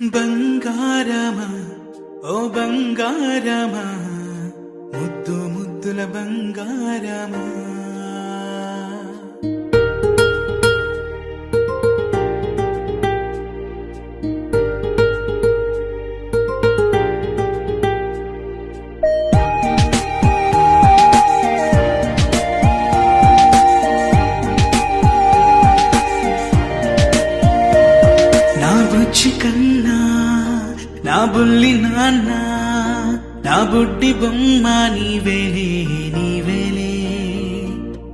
బంగారమా ఓ బంగారమా ముద్దు ముద్దుల బంగారమా నా బుచ్చి కన్నా నా బుల్లి నాన్న నా బుడ్డి బొమ్మ నీవేలే నీవేలే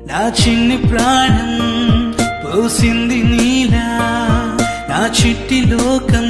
నా చిన్ని ప్రాణం పోసింది నీలా నా చిట్టి లోకం